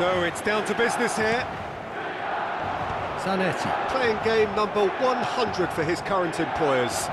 So it's down to business here. Zanetti. Playing game number 100 for his current employers.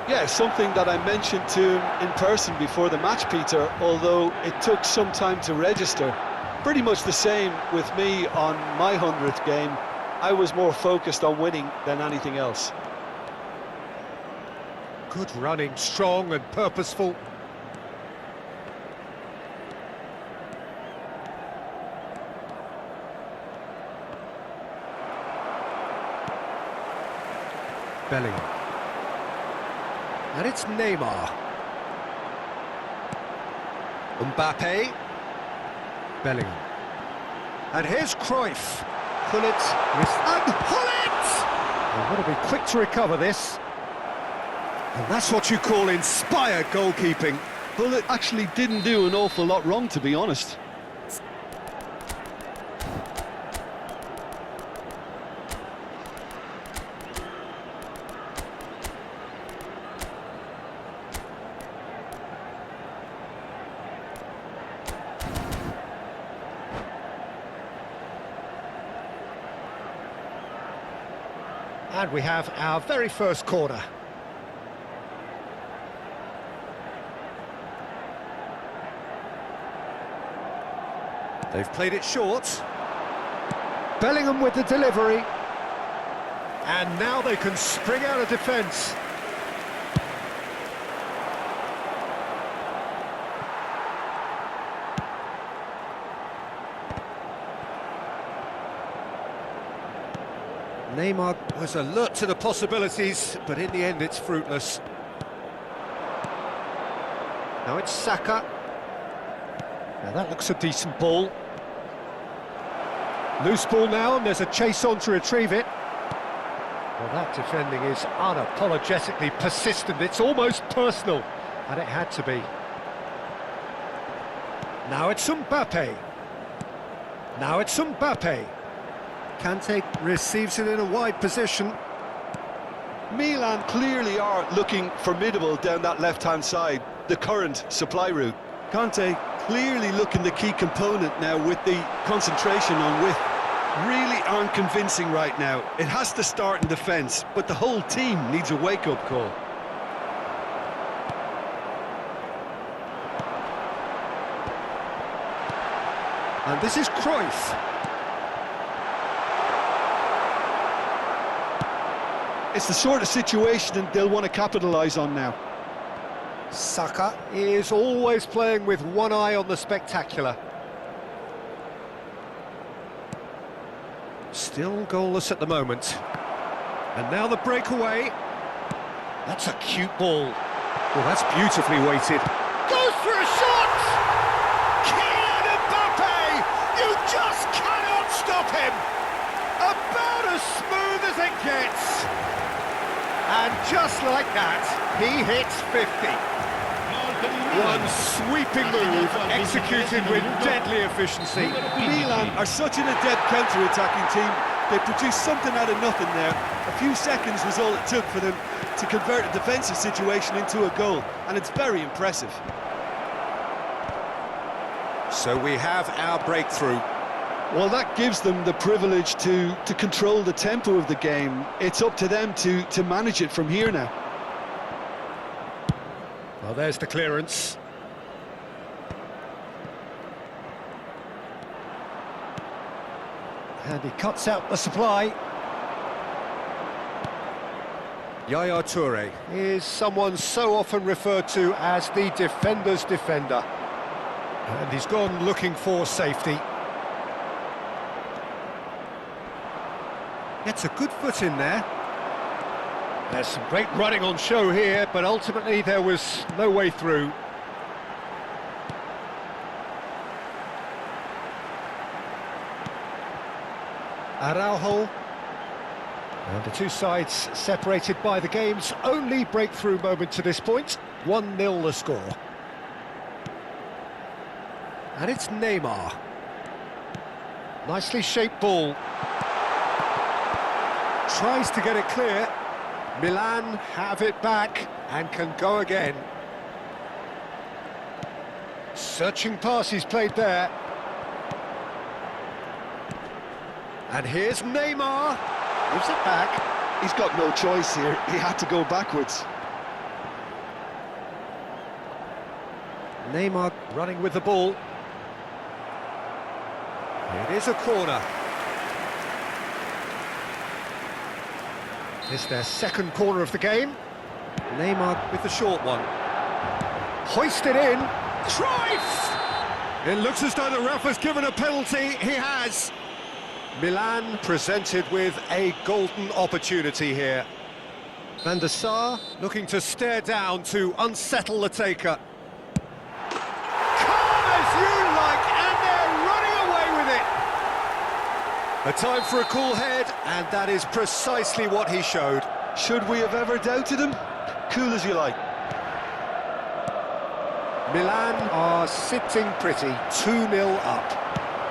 Yeah, something that I mentioned to him in person before the match, Peter, although it took some time to register. Pretty much the same with me on my 100th game. I was more focused on winning than anything else. Good running, strong and purposeful. Bellingham. And it's Neymar. Mbappe. Bellingham. And here's Cruyff. Gullit. And Gullit! They've got to be quick to recover this. And that's what you call inspired goalkeeping. Gullit actually didn't do an awful lot wrong, to be honest. And we have our very first corner. They've played it short. Bellingham with the delivery. And now they can spring out of defence. Neymar was alert to the possibilities, but in the end it's fruitless. Now it's Saka. Now that looks a decent ball. Loose ball now, and there's a chase on to retrieve it. Well, that defending is unapologetically persistent. It's almost personal, and it had to be. Now it's Mbappe. Now it's Mbappe. Kante receives it in a wide position. Milan clearly are looking formidable down that left-hand side, the current supply route. Kante clearly looking the key component now with the concentration on width. Really aren't convincing right now. It has to start in defence, but the whole team needs a wake-up call. And this is Cruyff. It's the sort of situation they'll want to capitalise on now. Saka is always playing with one eye on the spectacular. Still goalless at the moment. And now the breakaway. That's a cute ball. Well, that's beautifully weighted. Goes for a shot! Kylian Mbappe! You just cannot stop him! About as smooth as it gets. And just like that, he hits 50. One sweeping move, executed with deadly efficiency. Milan are such an adept counter-attacking team. They produced something out of nothing there. A few seconds was all it took for them to convert a defensive situation into a goal, and it's very impressive. So we have our breakthrough. Well, that gives them the privilege to control the tempo of the game. It's up to them to manage it from here now. Well, there's the clearance. And he cuts out the supply. Yaya Toure is someone so often referred to as the defender's defender. And he's gone looking for safety. Gets a good foot in there. There's some great running on show here, but ultimately there was no way through. Araujo. And the two sides separated by the game's only breakthrough moment to this point. 1-0 the score. And it's Neymar. Nicely shaped ball. Tries to get it clear. Milan have it back and can go again. Searching pass he's played there. And here's Neymar. Gives it back. He's got no choice here. He had to go backwards. Neymar running with the ball. It is a corner. It's their second corner of the game. Neymar with the short one. Hoisted in. Cruyff! It looks as though the ref has given a penalty. He has. Milan presented with a golden opportunity here. Van der Sar looking to stare down to unsettle the taker. Calm as you like, and they're running away with it. A time for a cool head, and that is precisely what he showed. Should we have ever doubted him? Cool as you like. Milan are sitting pretty, 2-0 up.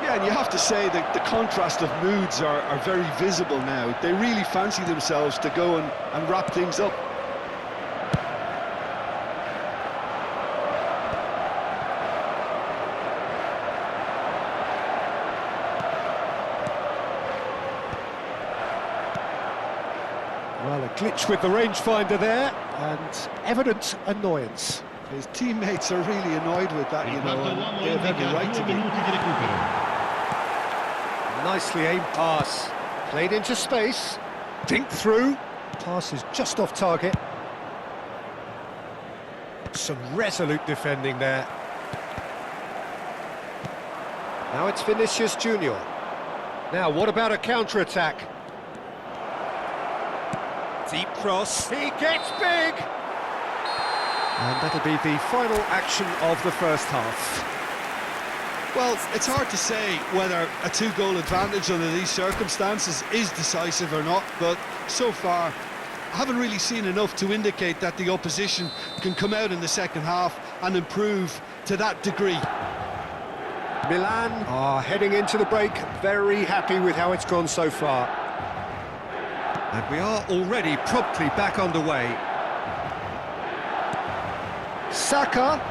Yeah, and you have to say that the contrast of moods are very visible now. They really fancy themselves to go and wrap things up. Well, a glitch with the rangefinder there, and evident annoyance. His teammates are really annoyed with that, you know, and they have every right to be. Nicely aimed pass. Played into space. Dink through. Pass is just off target. Some resolute defending there. Now it's Vinicius Junior. Now, what about a counter-attack? Deep cross. He gets big! And that'll be the final action of the first half. Well, it's hard to say whether a two-goal advantage under these circumstances is decisive or not, but so far I haven't really seen enough to indicate that the opposition can come out in the second half and improve to that degree. Milan are heading into the break, very happy with how it's gone so far. And we are already promptly back underway. Saka.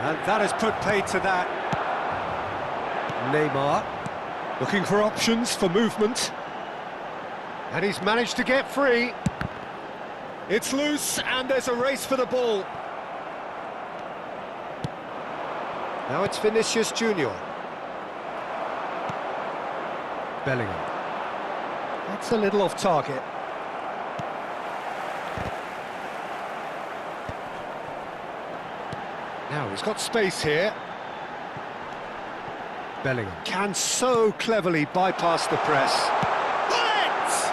And that has put paid to that. Neymar, looking for options for movement. And he's managed to get free. It's loose, and there's a race for the ball. Now it's Vinicius Junior. Bellingham. That's a little off target. Now he's got space here. Bellingham can so cleverly bypass the press. Bullet!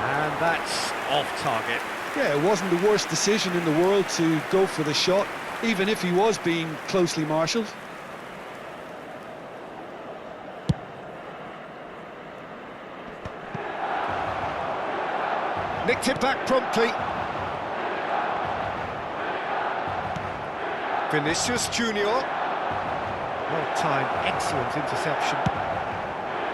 And that's off target. Yeah, it wasn't the worst decision in the world to go for the shot, even if he was being closely marshalled. Nicked it back promptly. Vinicius Junior. Well timed, excellent interception.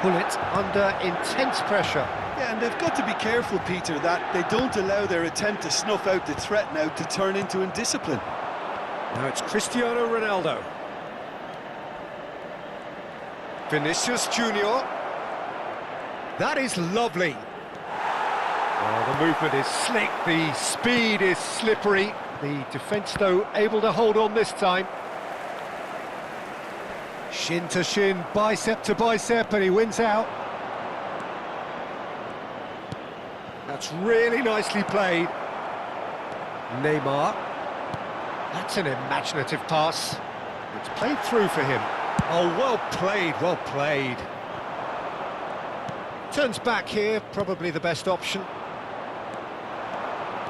Bullet under intense pressure. Yeah, and they've got to be careful, Peter, that they don't allow their attempt to snuff out the threat now to turn into indiscipline. Now it's Cristiano Ronaldo. Vinicius Junior. That is lovely. Oh, the movement is slick, the speed is slippery. The defence, though, able to hold on this time. Shin to shin, bicep to bicep, and he wins out. That's really nicely played. Neymar. That's an imaginative pass. It's played through for him. Oh, well played, well played. Turns back here, probably the best option.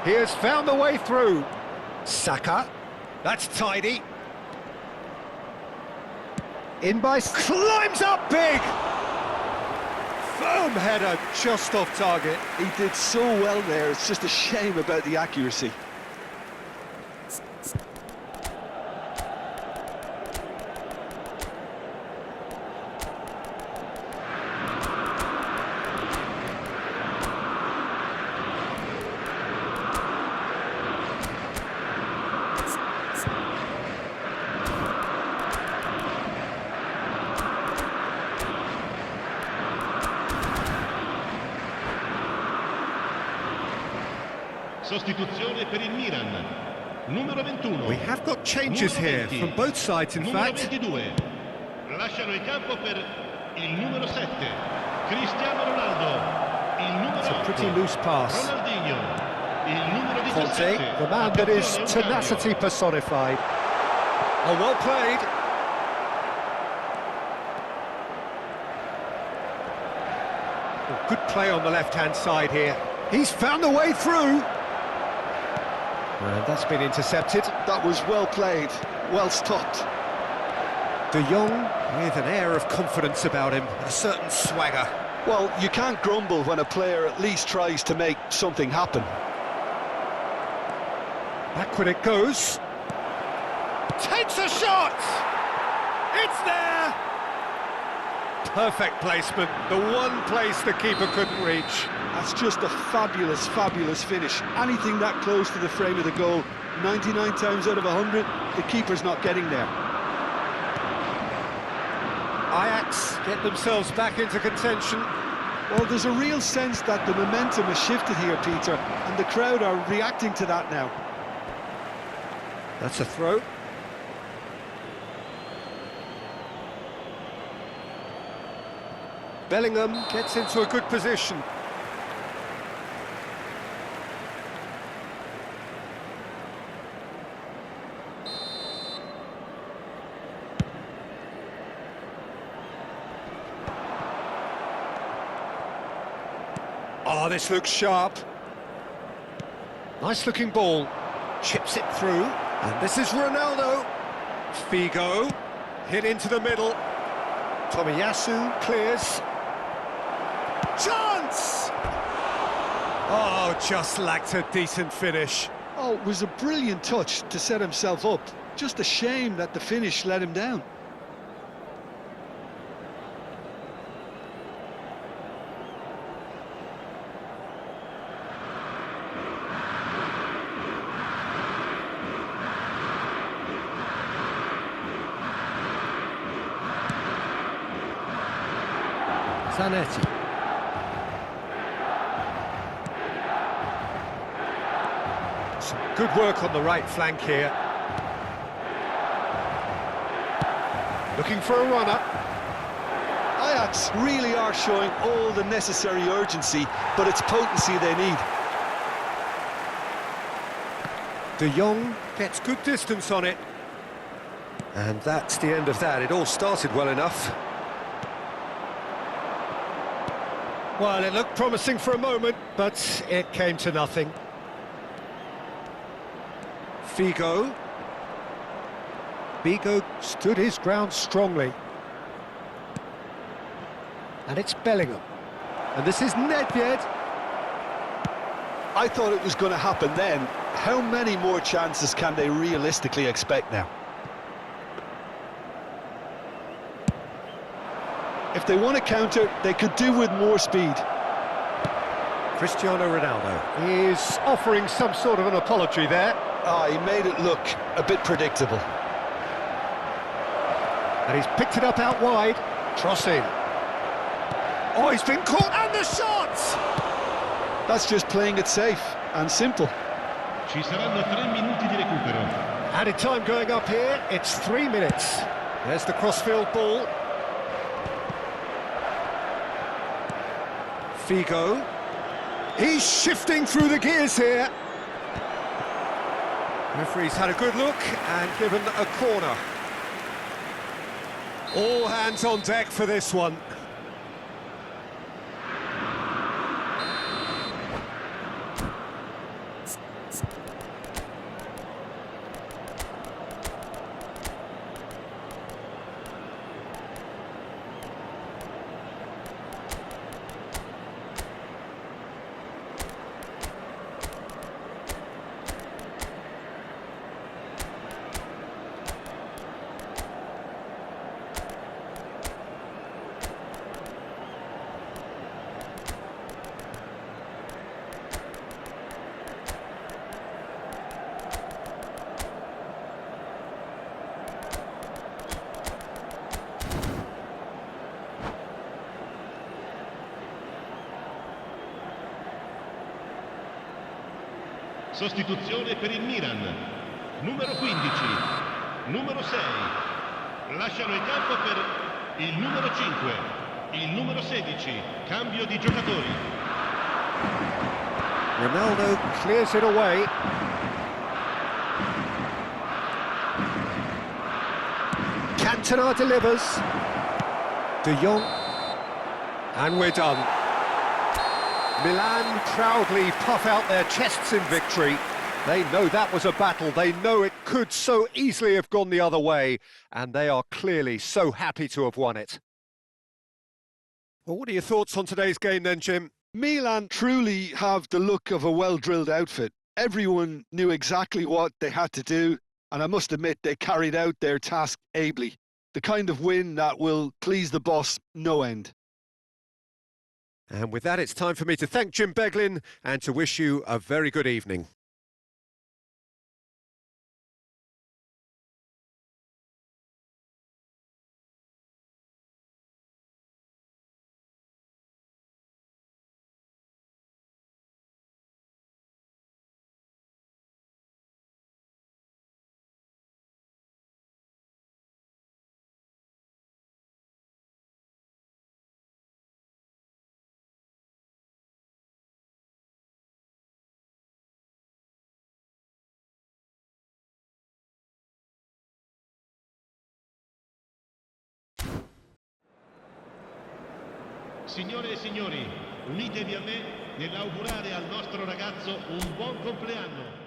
He has found the way through. Saka. That's tidy. In by... Climbs up big! Firm header, just off target. He did so well there, it's just a shame about the accuracy. Sostituzione per il Milan. Numero 21. We have got changes Numero here 20. from both sides, in Numero fact. 22. Lasciano il campo per il numero 7. Cristiano Ronaldo. Il numero It's a 8. pretty loose pass. Ronaldinho. Il numero Conte, 17. the man that is Attenzione, un cambio. tenacity personified. Oh, well played. Oh, good play on the left-hand side here. He's found a way through. And that's been intercepted. That was well played, well stopped. De Jong with an air of confidence about him, a certain swagger. Well, you can't grumble when a player at least tries to make something happen. Back it goes. Takes a shot! It's there! Perfect placement, the one place the keeper couldn't reach. That's just a fabulous, fabulous finish. Anything that close to the frame of the goal, 99 times out of 100, the keeper's not getting there. Ajax get themselves back into contention. Well, there's a real sense that the momentum has shifted here, Peter, and the crowd are reacting to that now. That's a throw. Bellingham gets into a good position. Oh, this looks sharp. Nice looking ball. Chips it through. And this is Ronaldo. Figo. Hit into the middle. Tomiyasu clears. Chance! Oh, just lacked a decent finish. Oh, it was a brilliant touch to set himself up. Just a shame that the finish let him down. Zanetti. Some good work on the right flank here. Looking for a runner. Ajax really are showing all the necessary urgency, but it's potency they need. De Jong gets good distance on it. And that's the end of that. It all started well enough. Well, it looked promising for a moment, but it came to nothing. Figo. Figo stood his ground strongly. And it's Bellingham. And this is Nedved. I thought it was going to happen then. How many more chances can they realistically expect now? If they want to counter, they could do with more speed. Cristiano Ronaldo is offering some sort of an apology there. Ah, he made it look a bit predictable. And he's picked it up out wide. Cross in. Oh, he's been caught, and the shot! That's just playing it safe and simple. Ci saranno 3 minuti di recupero. Added time going up here, it's 3 minutes. There's the crossfield ball. Figo. He's shifting through the gears here. Referee's had a good look and given a corner. All hands on deck for this one. sostituzione per il Milan. Numero 15, numero 6. Lasciano il campo per il numero 5, il numero 16. Cambio di giocatori. Ronaldo clears it away. Cantona delivers. De Jong. And we're done. Milan proudly puff out their chests in victory. They know that was a battle. They know it could so easily have gone the other way. And they are clearly so happy to have won it. Well, what are your thoughts on today's game then, Jim? Milan truly have the look of a well-drilled outfit. Everyone knew exactly what they had to do, and I must admit they carried out their task ably. The kind of win that will please the boss no end. And with that, it's time for me to thank Jim Beglin and to wish you a very good evening. Signore e signori, unitevi a me nell'augurare al nostro ragazzo un buon compleanno.